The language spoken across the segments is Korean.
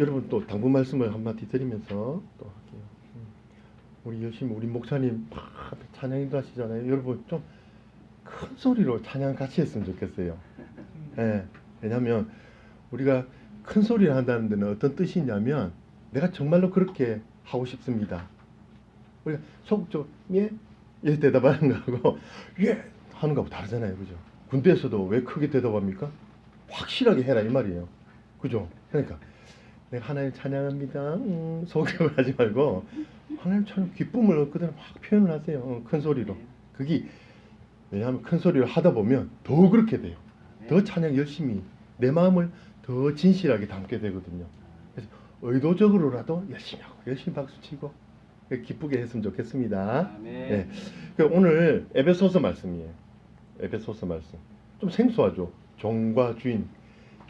여러분 또 당부 말씀을 한마디 드리면서 또 할게요. 우리 열심히 우리 목사님 막 찬양인도 하시잖아요. 여러분 좀 큰 소리로 찬양 같이 했으면 좋겠어요. 예. 왜냐하면 우리가 큰 소리를 한다는 데는 어떤 뜻이냐면 내가 정말로 그렇게 하고 싶습니다. 우리가 소극적으로 예? 예 대답하는 거하고 예 하는 거하고 다르잖아요. 그죠? 군대에서도 왜 크게 대답합니까? 확실하게 해라 이 말이에요. 그죠? 그러니까 내가 하나님 찬양합니다. 소극적으로 하지 말고 하나님 찬양 기쁨을 그대로 막 표현을 하세요. 큰 소리로. 그게 왜냐하면 큰 소리를 하다 보면 더 그렇게 돼요. 더 찬양 열심히 내 마음을 더 진실하게 담게 되거든요. 그래서 의도적으로라도 열심히 하고 열심히 박수치고 기쁘게 했으면 좋겠습니다. 네. 오늘 에베소서 말씀이에요. 에베소서 말씀 좀 생소하죠. 종과 주인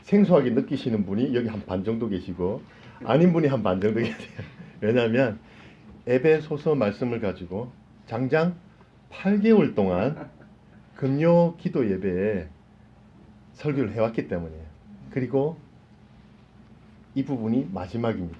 생소하게 느끼시는 분이 여기 한 반 정도 계시고 아닌 분이 한 반 정도 계세요. 왜냐하면 에베소서 말씀을 가지고 장장 8개월 동안 금요 기도 예배에 설교를 해왔기 때문이에요. 그리고 이 부분이 마지막입니다.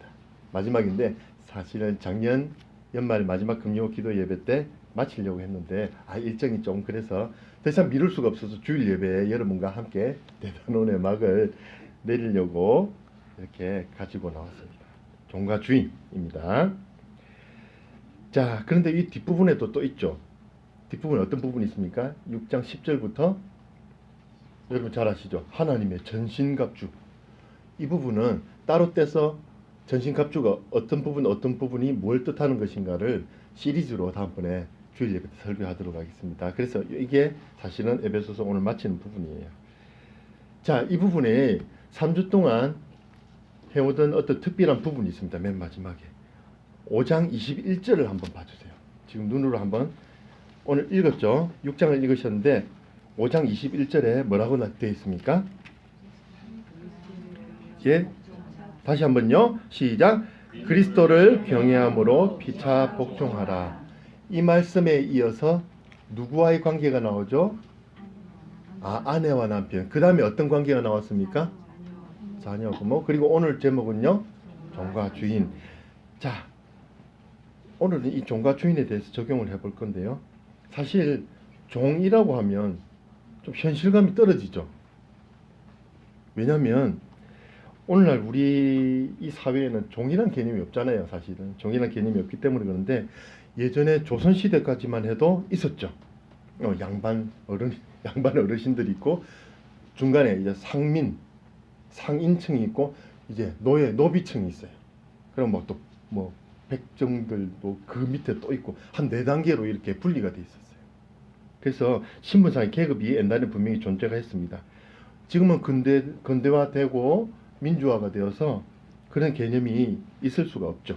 마지막인데 사실은 작년 연말 마지막 금요 기도 예배 때 마치려고 했는데 일정이 좀 그래서 더 이상 미룰 수가 없어서 주일 예배에 여러분과 함께 대단원의 막을 내리려고 이렇게 가지고 나왔습니다. 종과 주인입니다. 자, 그런데 이 뒷부분에도 또 있죠. 뒷부분에 어떤 부분이 있습니까? 6장 10절부터 여러분 잘 아시죠? 하나님의 전신갑주. 이 부분은 따로 떼서 전신갑주가 어떤 부분이 뭘 뜻하는 것인가를 시리즈로 다음번에 주일 예배 때 설교하도록 하겠습니다. 그래서 이게 사실은 에베소서 오늘 마치는 부분이에요. 자, 이 부분에 3주 동안 해오던 어떤 특별한 부분이 있습니다. 맨 마지막에 5장 21절을 한번 봐주세요. 지금 눈으로 한번 오늘 읽었죠? 6장을 읽으셨는데 5장 21절에 뭐라고 되어 있습니까? 예, 다시 한번요. 시작. 그리스도를 경외함으로 피차 복종하라. 이 말씀에 이어서 누구와의 관계가 나오죠? 아내와 남편. 그 다음에 어떤 관계가 나왔습니까? 자녀, 부모. 그리고 오늘 제목은요. 종과 주인. 자, 오늘은 이 종과 주인에 대해서 적용을 해볼 건데요. 사실 종이라고 하면 좀 현실감이 떨어지죠. 왜냐하면 오늘날 우리 이 사회에는 종이란 개념이 없잖아요. 사실은 종이란 개념이 없기 때문에 그런데 예전에 조선시대까지만 해도 있었죠. 양반 어르신들이 있고 중간에 이제 상인층이 있고 이제 노비층이 있어요. 그럼 뭐 백정들도 그 밑에 또 있고 한 4단계로 이렇게 분리가 돼 있었어요. 그래서 신분상의 계급이 옛날에 분명히 존재가 했습니다. 지금은 근대화되고 민주화가 되어서 그런 개념이 있을 수가 없죠.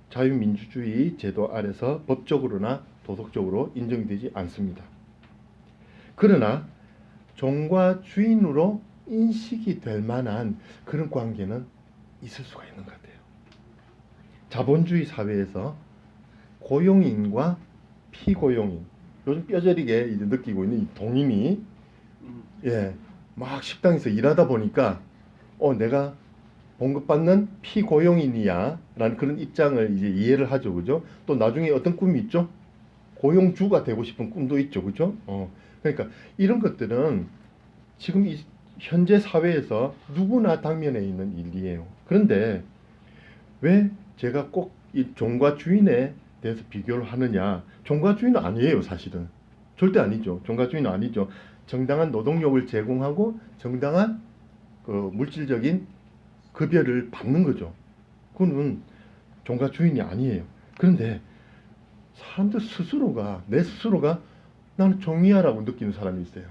자유민주주의 제도 아래서 법적으로나 도덕적으로 인정이 되지 않습니다. 그러나 종과 주인으로 인식이 될 만한 그런 관계는 있을 수가 있는 것 같아요. 자본주의 사회에서 고용인과 피고용인, 요즘 뼈저리게 이제 느끼고 있는 이 동인이 막 식당에서 일하다 보니까 내가 봉급받는 피고용인이야 라는 그런 입장을 이제 이해를 하죠. 그죠? 또 나중에 어떤 꿈이 있죠? 고용주가 되고 싶은 꿈도 있죠. 그죠? 그러니까 이런 것들은 지금 이 현재 사회에서 누구나 당면에 있는 일이에요. 그런데 왜 제가 꼭 이 종과 주인에 대해서 비교를 하느냐? 종과 주인은 아니에요. 사실은 절대 아니죠. 종과 주인은 아니죠. 정당한 노동력을 제공하고 정당한 그 물질적인 급여를 받는 거죠. 그거는 종과 주인이 아니에요. 그런데 사람들 내 스스로가 나는 종이야라고 느끼는 사람이 있어요.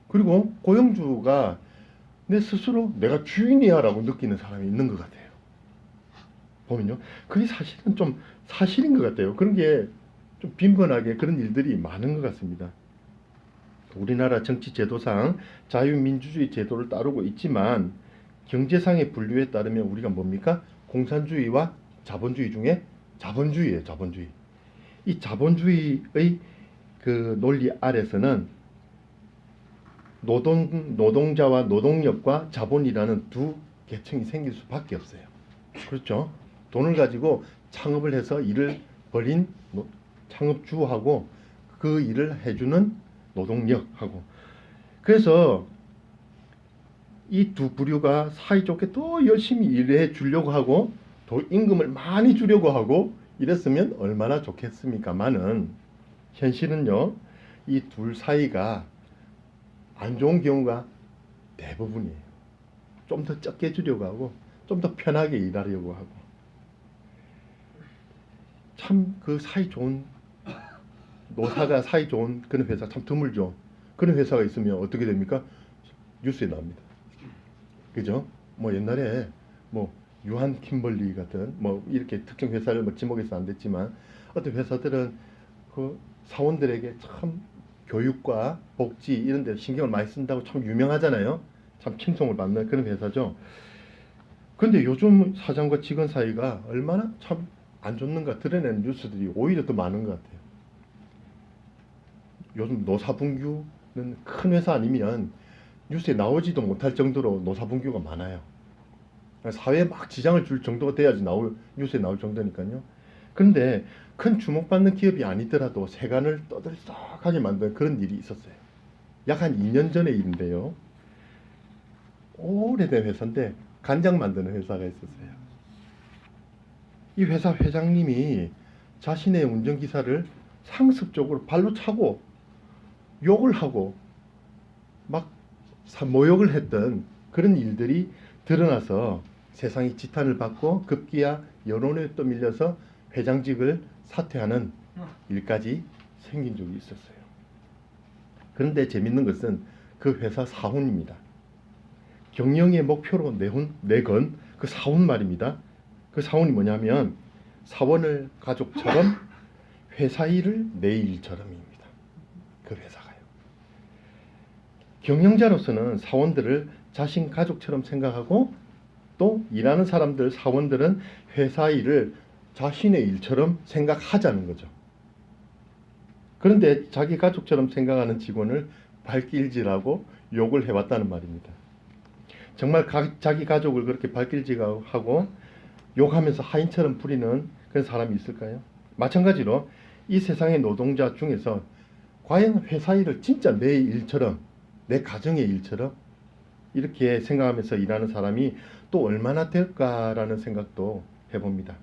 그리고 고용주가 내 스스로 내가 주인이야라고 느끼는 사람이 있는 것 같아요. 보면요. 그게 사실은 좀 사실인 것 같아요. 그런 게 좀 빈번하게 그런 일들이 많은 것 같습니다. 우리나라 정치 제도상 자유민주주의 제도를 따르고 있지만 경제상의 분류에 따르면 우리가 뭡니까? 공산주의와 자본주의 중에 자본주의예요. 자본주의. 이 자본주의의 그 논리 아래서는 노동자와 노동력과 자본이라는 두 계층이 생길 수밖에 없어요. 그렇죠. 돈을 가지고 창업을 해서 일을 벌인 창업주하고 그 일을 해주는 노동력하고, 그래서 이 두 부류가 사이좋게 더 열심히 일해 주려고 하고 더 임금을 많이 주려고 하고 이랬으면 얼마나 좋겠습니까마는, 현실은요 이 둘 사이가 안 좋은 경우가 대부분이에요. 좀 더 적게 주려고 하고 좀 더 편하게 일하려고 하고. 참 그 사이 좋은 노사가 사이 좋은 그런 회사 참 드물죠. 그런 회사가 있으면 어떻게 됩니까? 뉴스에 나옵니다. 그죠? 뭐 옛날에 뭐 유한 킴벌리 같은 뭐 이렇게 특정 회사를 뭐 지목해서 안 됐지만 어떤 회사들은 그 사원들에게 참 교육과 복지 이런 데 신경을 많이 쓴다고 참 유명하잖아요. 참 칭송을 받는 그런 회사죠. 근데 요즘 사장과 직원 사이가 얼마나 참 안 좋는가 드러내는 뉴스들이 오히려 더 많은 것 같아요. 요즘 노사분규는 큰 회사 아니면 뉴스에 나오지도 못할 정도로 노사분규가 많아요. 사회에 막 지장을 줄 정도가 돼야지 뉴스에 나올 정도니까요. 그런데 큰 주목받는 기업이 아니더라도 세간을 떠들썩하게 만든 그런 일이 있었어요. 약 한 2년 전의 일인데요. 오래된 회사인데 간장 만드는 회사가 있었어요. 이 회사 회장님이 자신의 운전기사를 상습적으로 발로 차고 욕을 하고 막 모욕을 했던 그런 일들이 드러나서 세상이 지탄을 받고 급기야 여론에 또 밀려서 회장직을 사퇴하는 일까지 생긴 적이 있었어요. 그런데 재밌는 것은 그 회사 사훈입니다. 경영의 목표로 내건 그 사훈 말입니다. 그 사훈이 뭐냐면 사원을 가족처럼 회사 일을 내 일처럼입니다. 그 회사가요. 경영자로서는 사원들을 자신 가족처럼 생각하고 또 일하는 사람들 사원들은 회사 일을 자신의 일처럼 생각하자는 거죠. 그런데 자기 가족처럼 생각하는 직원을 발길질하고 욕을 해왔다는 말입니다. 정말 자기 가족을 그렇게 발길질하고 욕하면서 하인처럼 부리는 그런 사람이 있을까요? 마찬가지로 이 세상의 노동자 중에서 과연 회사 일을 진짜 내 일처럼 내 가정의 일처럼 이렇게 생각하면서 일하는 사람이 또 얼마나 될까라는 생각도 해봅니다.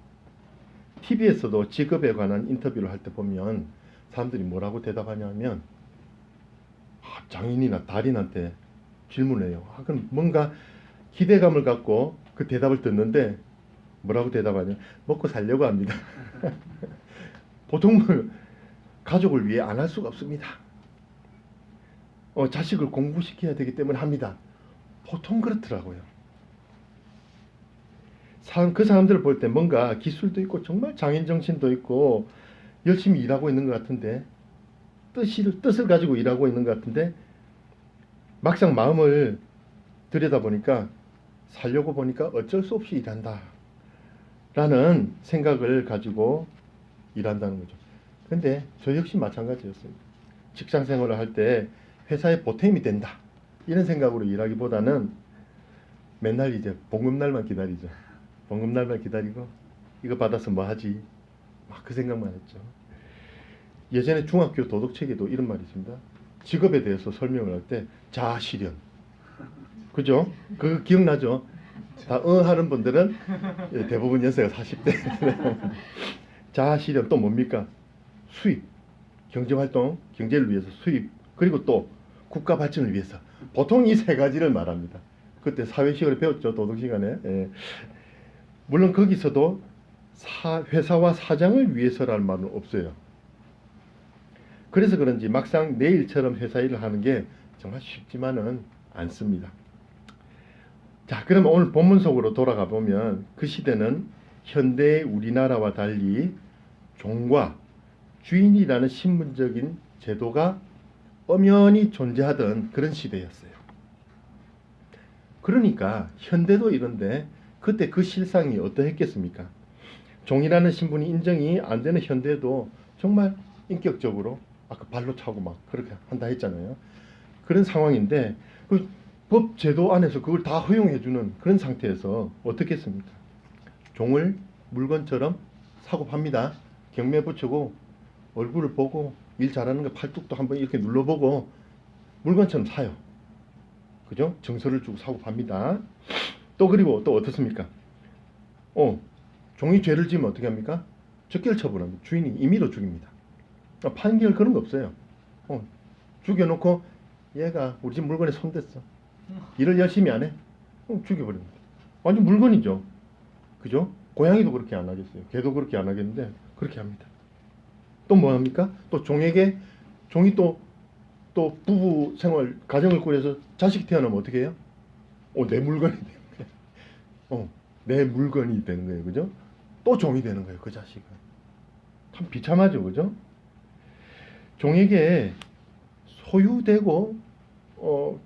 TV에서도 직업에 관한 인터뷰를 할 때 보면 사람들이 뭐라고 대답하냐면 장인이나 달인한테 질문해요. 그럼 뭔가 기대감을 갖고 그 대답을 듣는데 뭐라고 대답하냐? 먹고 살려고 합니다. 보통은 가족을 위해 안 할 수가 없습니다. 자식을 공부시켜야 되기 때문에 합니다. 보통 그렇더라고요. 그 사람들을 볼 때 뭔가 기술도 있고 정말 장인정신도 있고 열심히 일하고 있는 것 같은데 뜻을 가지고 일하고 있는 것 같은데 막상 마음을 들여다보니까 살려고 보니까 어쩔 수 없이 일한다 라는 생각을 가지고 일한다는 거죠. 근데 저 역시 마찬가지였습니다. 직장 생활을 할 때 회사에 보탬이 된다 이런 생각으로 일하기보다는 맨날 이제 봉급날만 기다리죠. 봉급날만 기다리고 이거 받아서 뭐 하지 막 그 생각만 했죠. 예전에 중학교 도덕책에도 이런 말이 있습니다. 직업에 대해서 설명을 할 때 자아실현, 그죠? 그거 기억나죠? 다 하는 분들은 대부분 연세가 40대. 자아실현 또 뭡니까? 수입, 경제활동, 경제를 위해서 수입, 그리고 또 국가 발전을 위해서. 보통 이 세 가지를 말합니다. 그때 사회시간에 배웠죠, 도덕 시간에. 예. 물론 거기서도 회사와 사장을 위해서라는 말은 없어요. 그래서 그런지 막상 내 일처럼 회사 일을 하는 게 정말 쉽지만은 않습니다. 자, 그럼 오늘 본문 속으로 돌아가 보면 그 시대는 현대의 우리나라와 달리 종과 주인이라는 신분적인 제도가 엄연히 존재하던 그런 시대였어요. 그러니까 현대도 이런데 그때 그 실상이 어떠했겠습니까? 종이라는 신분이 인정이 안 되는 현대도 정말 인격적으로 아까 발로 차고 막 그렇게 한다 했잖아요. 그런 상황인데 그 법 제도 안에서 그걸 다 허용해주는 그런 상태에서 어떻겠습니까? 종을 물건처럼 사고 팝니다. 경매 붙이고 얼굴을 보고 일 잘하는 거 팔뚝도 한번 이렇게 눌러보고 물건처럼 사요. 그죠? 정서를 주고 사고 팝니다. 또 그리고 또 어떻습니까? 종이 죄를 지으면 어떻게 합니까? 적결 처분합니다. 주인이 임의로 죽입니다. 판결 그런 거 없어요. 죽여놓고 얘가 우리 집 물건에 손댔어. 일을 열심히 안 해? 죽여버립니다. 완전 물건이죠. 그죠? 고양이도 그렇게 안 하겠어요. 개도 그렇게 안 하겠는데 그렇게 합니다. 또 뭐 합니까? 또 종에게 종이 또 부부 생활 가정을 꾸려서 자식이 태어나면 어떻게 해요? 내 물건이 되는 거예요. 내 물건이 되는 거예요. 그죠? 또 종이 되는 거예요. 그 자식은. 참 비참하죠. 그죠? 종에게 소유되고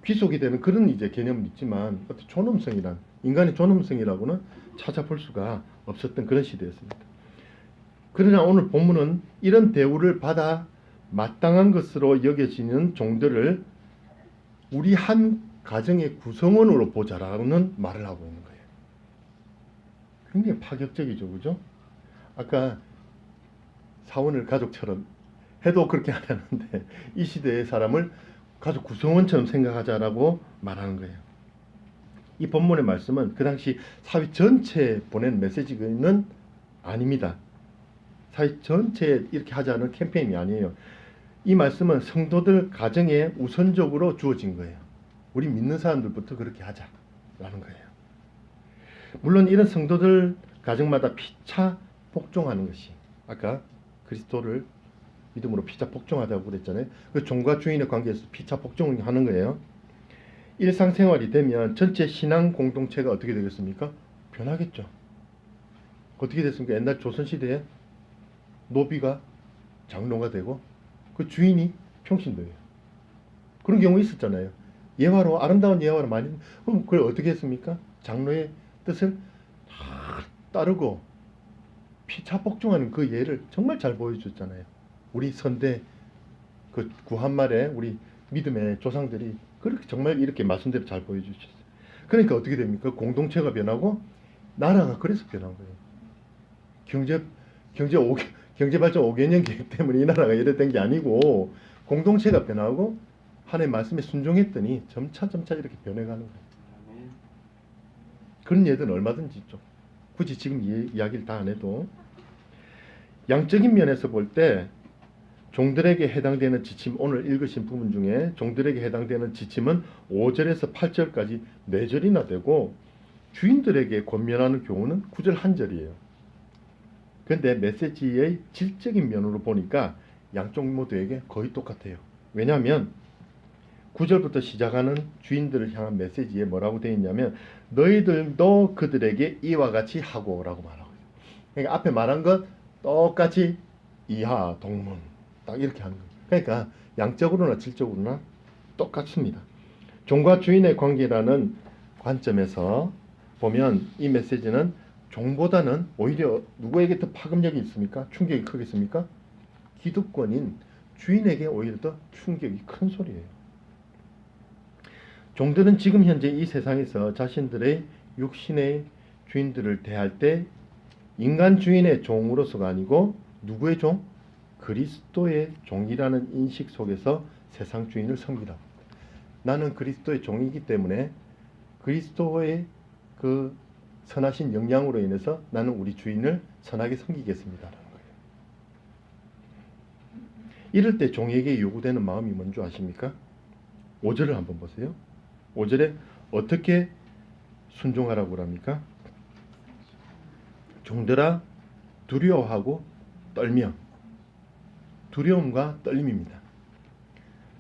귀속이 되는 그런 이제 개념은 있지만 어떤 존엄성이란 인간의 존엄성이라고는 찾아볼 수가 없었던 그런 시대였습니다. 그러나 오늘 본문은 이런 대우를 받아 마땅한 것으로 여겨지는 종들을 우리 한 가정의 구성원으로 보자라는 말을 하고 있는 거예요. 굉장히 파격적이죠. 그죠? 아까 사원을 가족처럼 해도 그렇게 안 하는데 이 시대의 사람을 가족 구성원처럼 생각하자라고 말하는 거예요. 이 본문의 말씀은 그 당시 사회 전체에 보낸 메시지는 아닙니다. 사회 전체에 이렇게 하자는 캠페인이 아니에요. 이 말씀은 성도들 가정에 우선적으로 주어진 거예요. 우리 믿는 사람들부터 그렇게 하자라는 거예요. 물론 이런 성도들 가정마다 피차 복종하는 것이 아까 그리스도를 믿음으로 피차 복종하자고 그랬잖아요. 그 종과 주인의 관계에서 피차 복종하는 거예요. 일상생활이 되면 전체 신앙 공동체가 어떻게 되겠습니까? 변하겠죠. 어떻게 됐습니까? 옛날 조선시대에 노비가 장로가 되고 그 주인이 평신도예요. 그런 경우 있었잖아요. 예화로 아름다운 예화로 많이. 그럼 그걸 어떻게 했습니까? 장로의 뜻을 다 따르고 피차 복종하는 그 예를 정말 잘 보여줬잖아요. 우리 선대 그 구한말에 우리 믿음의 조상들이 그렇게 정말 이렇게 말씀대로 잘 보여주셨어요. 그러니까 어떻게 됩니까? 공동체가 변하고 나라가 그래서 변한 거예요. 경제 발전 5개년 계획 때문에 이 나라가 이래 된 게 아니고 공동체가 변하고 하나님의 말씀에 순종했더니 점차 이렇게 변해가는 거예요. 그런 예들은 얼마든지 있죠. 굳이 지금 이야기를 다 안 해도 양적인 면에서 볼 때 종들에게 해당되는 지침, 오늘 읽으신 부분 중에 종들에게 해당되는 지침은 5절에서 8절까지 4절이나 되고 주인들에게 권면하는 경우는 9절 1절이에요. 그런데 메시지의 질적인 면으로 보니까 양쪽 모두에게 거의 똑같아요. 왜냐하면 9절부터 시작하는 주인들을 향한 메시지에 뭐라고 되어 있냐면 너희들도 그들에게 이와 같이 하고 라고 말하고 있어요. 그러니까 앞에 말한 것 똑같이 이하 동문 딱 이렇게 하는 거예요. 그러니까 양적으로나 질적으로나 똑같습니다. 종과 주인의 관계라는 관점에서 보면 이 메시지는 종보다는 오히려 누구에게 더 파급력이 있습니까? 충격이 크겠습니까? 기득권인 주인에게 오히려 더 충격이 큰 소리예요. 종들은 지금 현재 이 세상에서 자신들의 육신의 주인들을 대할 때 인간 주인의 종으로서가 아니고 누구의 종? 그리스도의 종이라는 인식 속에서 세상 주인을 섬기라. 나는 그리스도의 종이기 때문에 그리스도의 그 선하신 영향으로 인해서 나는 우리 주인을 선하게 섬기겠습니다라는 거예요. 이럴 때 종에게 요구되는 마음이 뭔지 아십니까? 5절을 한번 보세요. 5절에 어떻게 순종하라고 합니까? 종들아 두려워하고 떨며. 두려움과 떨림입니다.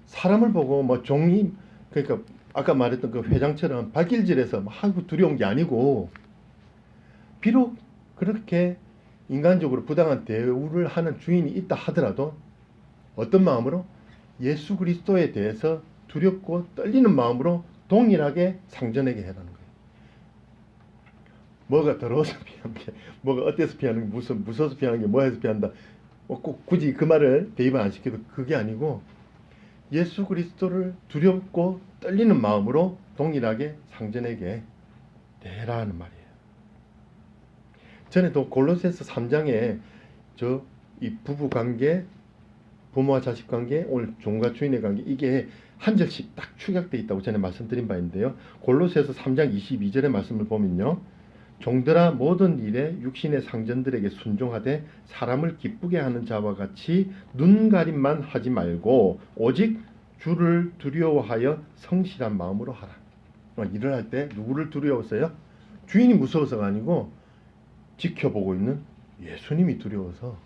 사람을 보고 뭐 종이 그러니까 아까 말했던 그 회장처럼 발길질해서 아이고 두려운 게 아니고 비록 그렇게 인간적으로 부당한 대우를 하는 주인이 있다 하더라도 어떤 마음으로 예수 그리스도에 대해서 두렵고 떨리는 마음으로 동일하게 상전에게 해라는 거예요. 뭐가 더러워서 피하는 게 뭐가 어때서 피하는 게 무서워서 피하는 게 뭐해서 피한다. 꼭 굳이 그 말을 대입을 안 시켜도 그게 아니고 예수 그리스도를 두렵고 떨리는 마음으로 동일하게 상전에게 대라는 말이에요. 전에도 골로새서 3장에 저 이 부부 관계, 부모와 자식 관계, 오늘 종과 주인의 관계, 이게 한 절씩 딱 축약되어 있다고 전에 말씀드린 바 있는데요. 골로새서 3장 22절의 말씀을 보면요. 종들아 모든 일에 육신의 상전들에게 순종하되 사람을 기쁘게 하는 자와 같이 눈가림만 하지 말고 오직 주를 두려워하여 성실한 마음으로 하라. 일을 할 때 누구를 두려워서요? 주인이 무서워서가 아니고 지켜보고 있는 예수님이 두려워서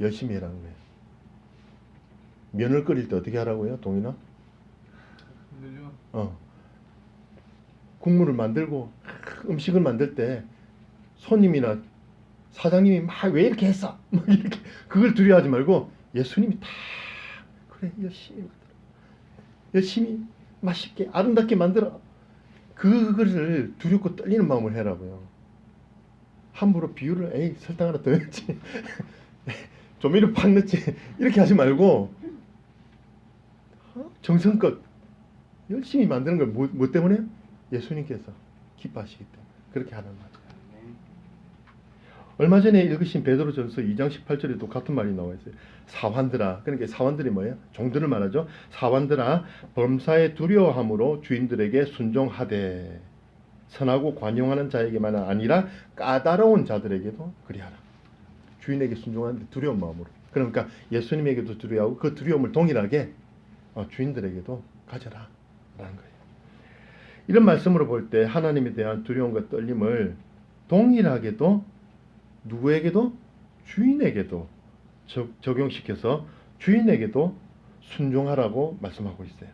열심히 해라는 거예요. 면을 끓일 때 어떻게 하라고요? 동인아? 국물을 만들고 음식을 만들 때 손님이나 사장님이 막 왜 이렇게 했어? 막 이렇게 그걸 두려워하지 말고 예수님이 다 그래 열심히 만들어. 열심히 맛있게 아름답게 만들어. 그것을 두렵고 떨리는 마음을 해라고요. 함부로 비율을 에이 설탕 하나 더 넣지 조미료 팍 넣지 이렇게 하지 말고 정성껏 열심히 만드는 걸 뭐 때문에? 예수님께서 기뻐하시기 때문에 그렇게 하는 거죠. 얼마 전에 읽으신 베드로전서 2장 18절에도 같은 말이 나와 있어요. 사환들아, 그러니까 사환들이 뭐예요? 종들을 말하죠. 사환들아, 범사에 두려워함으로 주인들에게 순종하되 선하고 관용하는 자에게만 아니라 까다로운 자들에게도 그리하라. 주인에게 순종하는데 두려운 마음으로. 그러니까 예수님에게도 두려워하고 그 두려움을 동일하게 주인들에게도 가져라 라는 거예요. 이런 말씀으로 볼 때 하나님에 대한 두려움과 떨림을 동일하게도 누구에게도? 주인에게도 적용시켜서 주인에게도 순종하라고 말씀하고 있어요.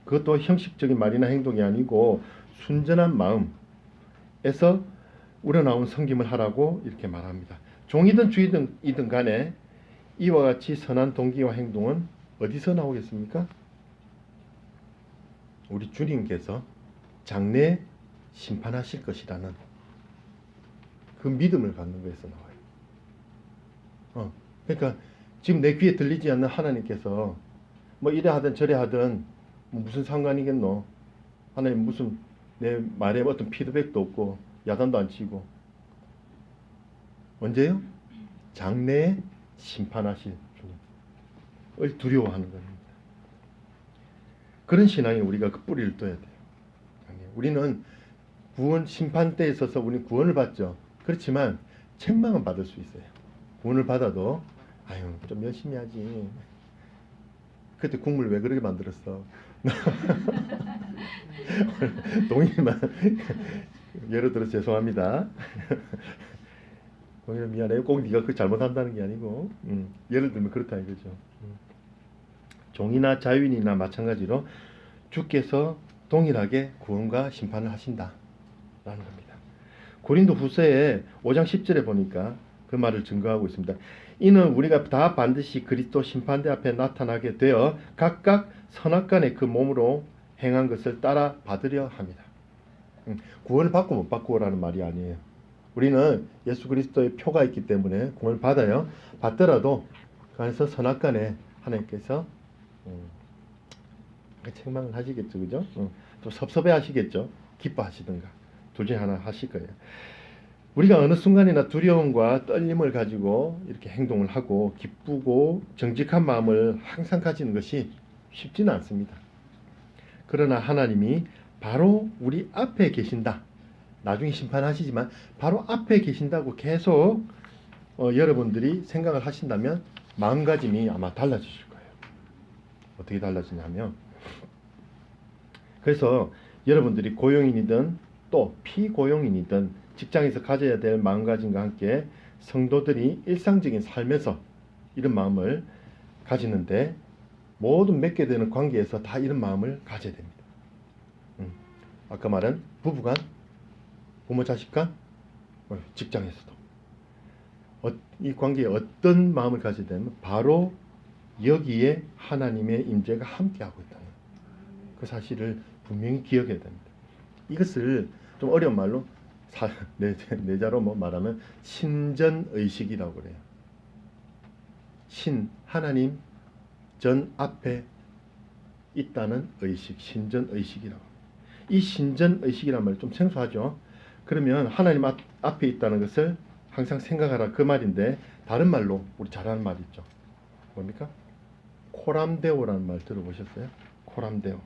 그것도 형식적인 말이나 행동이 아니고 순전한 마음에서 우러나온 섬김을 하라고 이렇게 말합니다. 종이든 주인이든 간에 이와 같이 선한 동기와 행동은 어디서 나오겠습니까? 우리 주님께서 장래에 심판하실 것이라는 그 믿음을 갖는 거에서 나와요. 그러니까 지금 내 귀에 들리지 않는 하나님께서 뭐 이래 하든 저래 하든 뭐 무슨 상관이겠노? 하나님 무슨 내 말에 어떤 피드백도 없고 야단도 안 치고 언제요? 장래에 심판하실 주님을 두려워하는 겁니다. 그런 신앙에 우리가 그 뿌리를 둬야 돼요. 우리는 구원 심판 때에 있어서 우리는 구원을 받죠. 그렇지만 책망은 받을 수 있어요. 구원을 받아도 아유 좀 열심히 하지. 그때 국물 왜 그렇게 만들었어? 동일만 예를 들어 죄송합니다. 동일 미안해요. 꼭 네가 그 잘못한다는 게 아니고 예를 들면 그렇다 이거죠. 종이나 자유인이나 마찬가지로 주께서 동일하게 구원과 심판을 하신다라는 겁니다. 고린도 후서에 5장 10절에 보니까 그 말을 증거하고 있습니다. 이는 우리가 다 반드시 그리스도 심판대 앞에 나타나게 되어 각각 선악간에 그 몸으로 행한 것을 따라 받으려 합니다. 구원을 받고 못 받고라는 말이 아니에요. 우리는 예수 그리스도의 표가 있기 때문에 구원을 받아요. 받더라도 그 안에서 선악간에 하나님께서 책망을 하시겠죠, 그죠? 또 섭섭해 하시겠죠. 기뻐하시든가 둘 중에 하나 하실 거예요. 우리가 어느 순간이나 두려움과 떨림을 가지고 이렇게 행동을 하고 기쁘고 정직한 마음을 항상 가지는 것이 쉽지는 않습니다. 그러나 하나님이 바로 우리 앞에 계신다. 나중에 심판하시지만 바로 앞에 계신다고 계속 여러분들이 생각을 하신다면 마음가짐이 아마 달라지실 거예요. 어떻게 달라지냐면 그래서 여러분들이 고용인이든 또 피고용인이든 직장에서 가져야 될 마음가짐과 함께 성도들이 일상적인 삶에서 이런 마음을 가지는데 모든 맺게 되는 관계에서 다 이런 마음을 가져야 됩니다. 아까 말한 부부간, 부모 자식간, 직장에서도 이 관계에 어떤 마음을 가져야 되면 바로 여기에 하나님의 임재가 함께하고 있다는 그 사실을 분명히 기억해야 됩니다. 이것을 좀 어려운 말로 내자로 말하면 신전의식이라고 그래요. 하나님 전 앞에 있다는 의식, 신전의식이라고. 이 신전의식이란 말이 좀 생소하죠. 그러면 하나님 앞에 있다는 것을 항상 생각하라 그 말인데 다른 말로 우리 잘 아는 말 있죠. 뭡니까? 코람데오라는 말 들어보셨어요? 코람데오.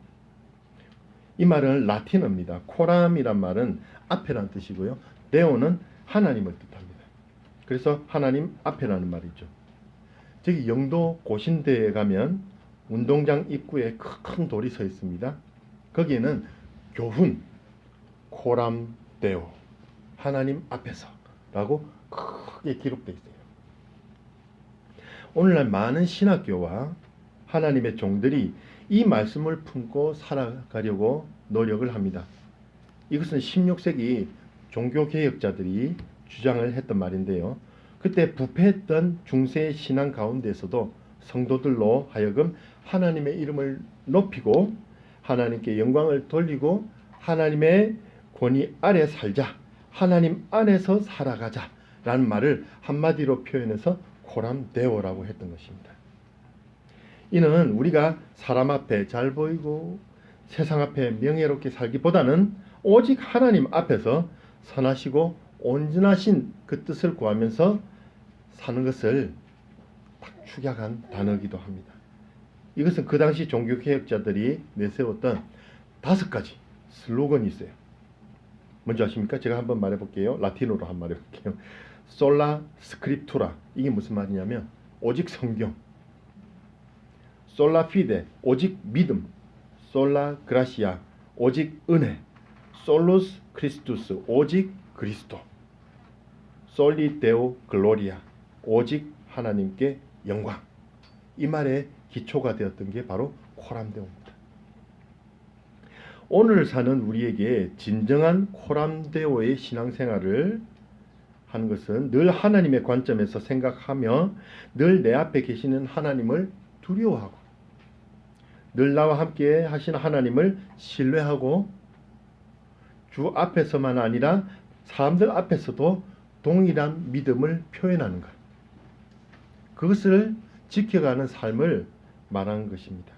이 말은 라틴어입니다. 코람이란 말은 앞에라는 뜻이고요. 데오는 하나님을 뜻합니다. 그래서 하나님 앞에라는 말이죠. 저기 영도 고신대에 가면 운동장 입구에 큰 돌이 서 있습니다. 거기에는 교훈 코람데오 하나님 앞에서 라고 크게 기록되어 있어요. 오늘날 많은 신학교와 하나님의 종들이 이 말씀을 품고 살아가려고 노력을 합니다. 이것은 16세기 종교개혁자들이 주장을 했던 말인데요. 그때 부패했던 중세 신앙 가운데서도 성도들로 하여금 하나님의 이름을 높이고 하나님께 영광을 돌리고 하나님의 권위 아래 살자, 하나님 안에서 살아가자 라는 말을 한마디로 표현해서 코람데오라고 했던 것입니다. 이는 우리가 사람 앞에 잘 보이고 세상 앞에 명예롭게 살기보다는 오직 하나님 앞에서 선하시고 온전하신 그 뜻을 구하면서 사는 것을 딱 축약한 단어이기도 합니다. 이것은 그 당시 종교개혁자들이 내세웠던 5가지 슬로건이 있어요. 뭔지 아십니까? 제가 한번 말해볼게요. 라틴어로 한번 말해볼게요. 솔라 스크립투라, 이게 무슨 말이냐면 오직 성경, 솔라 피데 오직 믿음, 솔라 그라시아 오직 은혜, 솔루스 크리스투스 오직 그리스도, 솔리 데오 글로리아 오직 하나님께 영광. 이 말의 기초가 되었던 게 바로 코람데오입니다. 오늘 사는 우리에게 진정한 코람데오의 신앙생활을 하는 것은 늘 하나님의 관점에서 생각하며 늘 내 앞에 계시는 하나님을 두려워하고 늘 나와 함께 하신 하나님을 신뢰하고 주 앞에서만 아니라 사람들 앞에서도 동일한 믿음을 표현하는 것, 그것을 지켜가는 삶을 말하는 것입니다.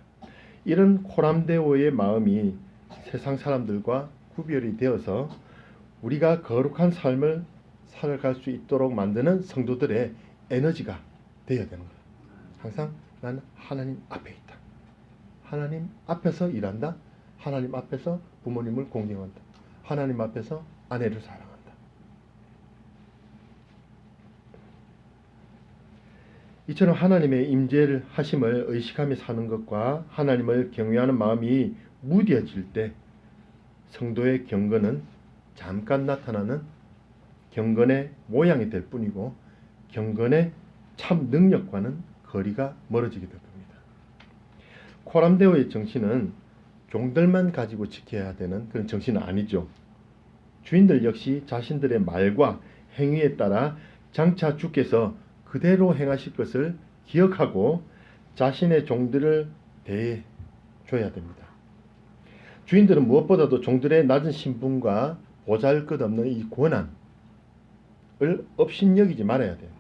이런 코람데오의 마음이 세상 사람들과 구별이 되어서 우리가 거룩한 삶을 살아갈 수 있도록 만드는 성도들의 에너지가 되어야 되는 거예요. 항상 나는 하나님 앞에 있다. 하나님 앞에서 일한다. 하나님 앞에서 부모님을 공경한다. 하나님 앞에서 아내를 사랑한다. 이처럼 하나님의 임재를 하심을 의식하며 사는 것과 하나님을 경외하는 마음이 무뎌질 때 성도의 경건은 잠깐 나타나는 경건의 모양이 될 뿐이고 경건의 참 능력과는 거리가 멀어지게 될 겁니다. 코람데오의 정신은 종들만 가지고 지켜야 되는 그런 정신은 아니죠. 주인들 역시 자신들의 말과 행위에 따라 장차 주께서 그대로 행하실 것을 기억하고 자신의 종들을 대해줘야 됩니다. 주인들은 무엇보다도 종들의 낮은 신분과 보잘것없는 이 권한을 업신여기지 말아야 됩니다.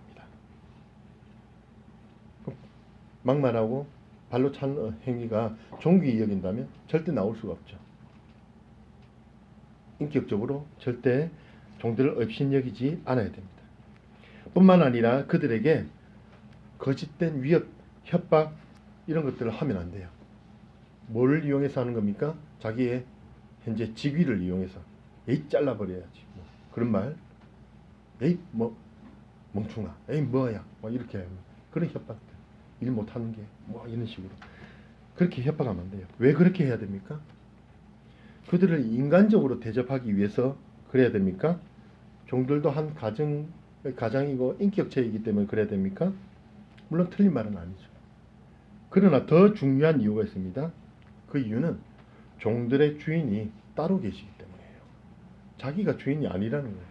막말하고 발로 차는 행위가 종귀 여긴다면 절대 나올 수가 없죠. 인격적으로 절대 종들을 업신여기지 않아야 됩니다. 뿐만 아니라 그들에게 거짓된 위협, 협박 이런 것들을 하면 안 돼요. 뭐를 이용해서 하는 겁니까? 자기의 현재 직위를 이용해서 에이 잘라버려야지 뭐 그런 말, 에이 뭐 멍충아, 에이 뭐야 뭐 이렇게 하면 그런 협박들, 일 못하는 게 뭐 이런 식으로 그렇게 협박하면 안 돼요. 왜 그렇게 해야 됩니까? 그들을 인간적으로 대접하기 위해서 그래야 됩니까? 종들도 한 가장이고 인격체이기 때문에 그래야 됩니까? 물론 틀린 말은 아니죠. 그러나 더 중요한 이유가 있습니다. 그 이유는 종들의 주인이 따로 계시기 때문이에요. 자기가 주인이 아니라는 거예요.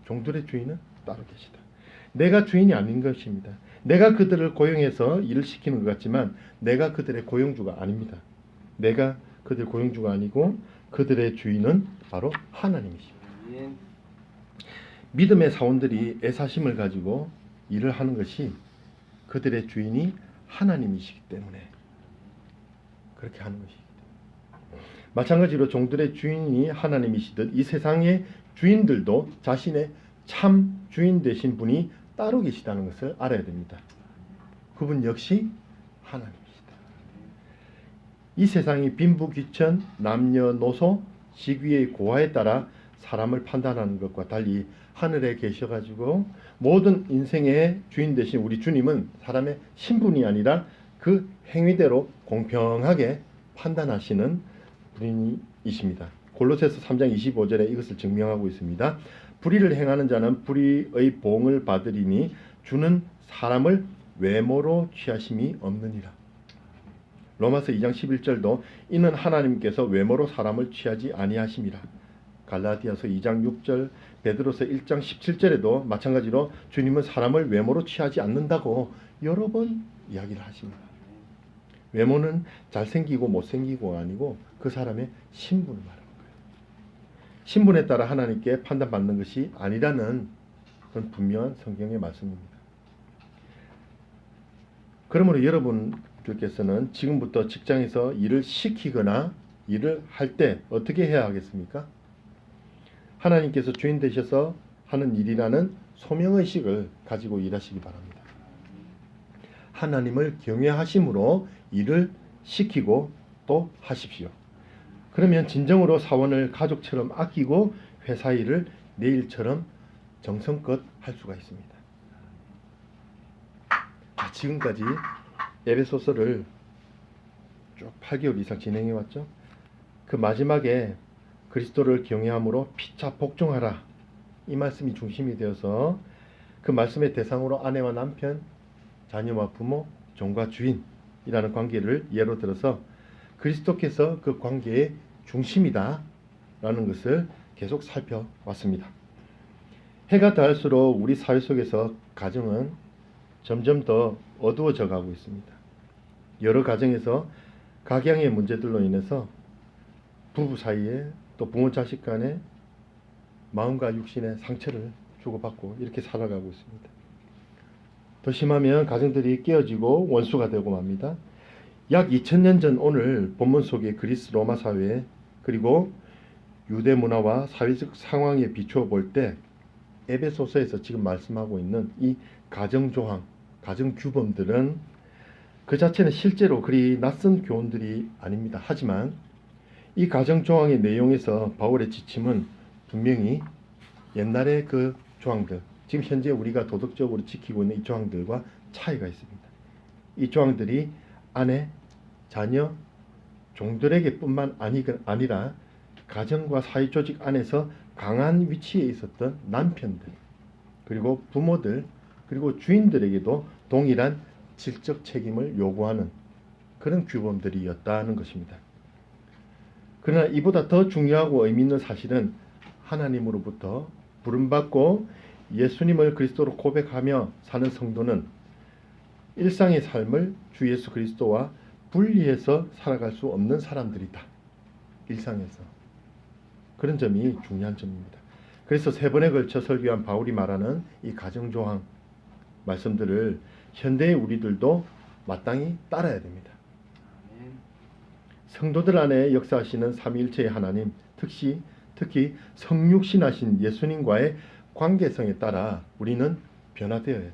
종들의 주인은 따로 계시다. 내가 주인이 아닌 것입니다. 내가 그들을 고용해서 일을 시키는 것 같지만 내가 그들의 고용주가 아닙니다. 내가 그들 고용주가 아니고 그들의 주인은 바로 하나님이십니다. 믿음의 사원들이 애사심을 가지고 일을 하는 것이 그들의 주인이 하나님이시기 때문에 그렇게 하는 것입니다. 마찬가지로 종들의 주인이 하나님이시듯 이 세상의 주인들도 자신의 참 주인 되신 분이 따로 계시다는 것을 알아야 됩니다. 그분 역시 하나님이시다. 이 세상이 빈부귀천, 남녀노소, 직위의 고하에 따라 사람을 판단하는 것과 달리 하늘에 계셔가지고 모든 인생의 주인 되신 우리 주님은 사람의 신분이 아니라 그 행위대로 공평하게 판단하시는 분이십니다. 골로새서 3장 25절에 이것을 증명하고 있습니다. 불의를 행하는 자는 불의의 보응을 받으리니 주는 사람을 외모로 취하심이 없느니라. 로마서 2장 11절도 이는 하나님께서 외모로 사람을 취하지 아니하심이라. 갈라디아서 2장 6절, 베드로서 1장 17절에도 마찬가지로 주님은 사람을 외모로 취하지 않는다고 여러 번 이야기를 하십니다. 외모는 잘생기고 못생기고가 아니고 그 사람의 신분을 말하는 거예요. 신분에 따라 하나님께 판단받는 것이 아니라는 그런 분명한 성경의 말씀입니다. 그러므로 여러분들께서는 지금부터 직장에서 일을 시키거나 일을 할 때 어떻게 해야 하겠습니까? 하나님께서 주인 되셔서 하는 일이라는 소명의식을 가지고 일하시기 바랍니다. 하나님을 경외하심으로 일을 시키고 또 하십시오. 그러면 진정으로 사원을 가족처럼 아끼고 회사 일을 내 일처럼 정성껏 할 수가 있습니다. 자, 지금까지 에베소서를 쭉 8개월 이상 진행해 왔죠. 그 마지막에 그리스도를 경외함으로 피차 복종하라, 이 말씀이 중심이 되어서 그 말씀의 대상으로 아내와 남편, 자녀와 부모, 종과 주인이라는 관계를 예로 들어서 그리스도께서 그 관계의 중심이다 라는 것을 계속 살펴왔습니다. 해가 닿을수록 우리 사회 속에서 가정은 점점 더 어두워져 가고 있습니다. 여러 가정에서 각양의 문제들로 인해서 부부 사이에 또 부모 자식 간에 마음과 육신의 상처를 주고받고 이렇게 살아가고 있습니다. 더 심하면 가정들이 깨어지고 원수가 되고 맙니다. 약 2000년 전 오늘 본문 속의 그리스 로마 사회 그리고 유대 문화와 사회적 상황에 비추어 볼 때 에베소서에서 지금 말씀하고 있는 이 가정조항, 가정규범들은 그 자체는 실제로 그리 낯선 교훈들이 아닙니다. 하지만 이 가정조항의 내용에서 바울의 지침은 분명히 옛날의 그 조항들, 지금 현재 우리가 도덕적으로 지키고 있는 이 조항들과 차이가 있습니다. 이 조항들이 아내, 자녀, 종들에게 뿐만 아니라 가정과 사회조직 안에서 강한 위치에 있었던 남편들, 그리고 부모들, 그리고 주인들에게도 동일한 질적 책임을 요구하는 그런 규범들이었다는 것입니다. 그러나 이보다 더 중요하고 의미 있는 사실은 하나님으로부터 부름받고 예수님을 그리스도로 고백하며 사는 성도는 일상의 삶을 주 예수 그리스도와 분리해서 살아갈 수 없는 사람들이다. 일상에서. 그런 점이 중요한 점입니다. 그래서 3번에 걸쳐 설교한 바울이 말하는 이 가정조항 말씀들을 현대의 우리들도 마땅히 따라야 됩니다. 성도들 안에 역사하시는 삼위일체의 하나님, 특히 성육신하신 예수님과의 관계성에 따라 우리는 변화되어야 돼요.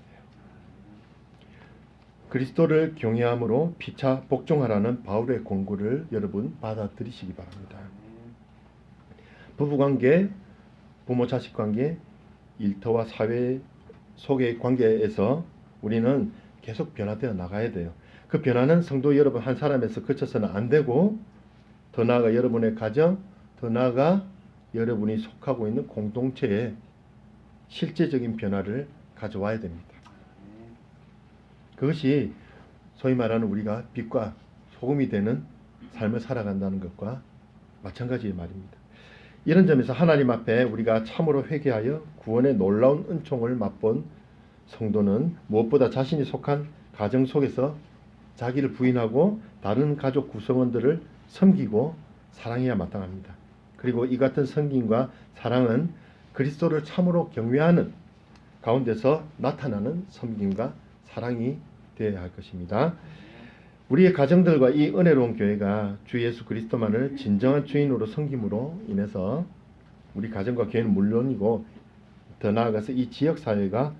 그리스도를 경외함으로 피차 복종하라는 바울의 권고를 여러분 받아들이시기 바랍니다. 부부관계, 부모-자식 관계, 일터와 사회 속의 관계에서 우리는 계속 변화되어 나가야 돼요. 그 변화는 성도 여러분 한 사람에서 그쳐서는 안 되고 더 나아가 여러분의 가정, 더 나아가 여러분이 속하고 있는 공동체에 실제적인 변화를 가져와야 됩니다. 그것이 소위 말하는 우리가 빛과 소금이 되는 삶을 살아간다는 것과 마찬가지의 말입니다. 이런 점에서 하나님 앞에 우리가 참으로 회개하여 구원의 놀라운 은총을 맛본 성도는 무엇보다 자신이 속한 가정 속에서 자기를 부인하고 다른 가족 구성원들을 섬기고 사랑해야 마땅합니다. 그리고 이 같은 섬김과 사랑은 그리스도를 참으로 경외하는 가운데서 나타나는 섬김과 사랑이 되어야 할 것입니다. 우리의 가정들과 이 은혜로운 교회가 주 예수 그리스도만을 진정한 주인으로 섬김으로 인해서 우리 가정과 교회는 물론이고 더 나아가서 이 지역 사회가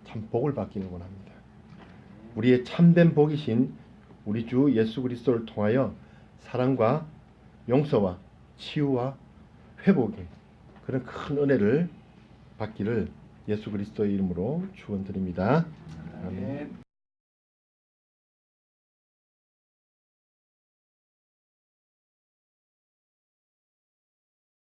참 복을 받기를 원합니다. 우리의 참된 복이신 우리 주 예수 그리스도를 통하여 사랑과 용서와 치유와 회복의 그런 큰 은혜를 받기를 예수 그리스도의 이름으로 축원드립니다. 아멘.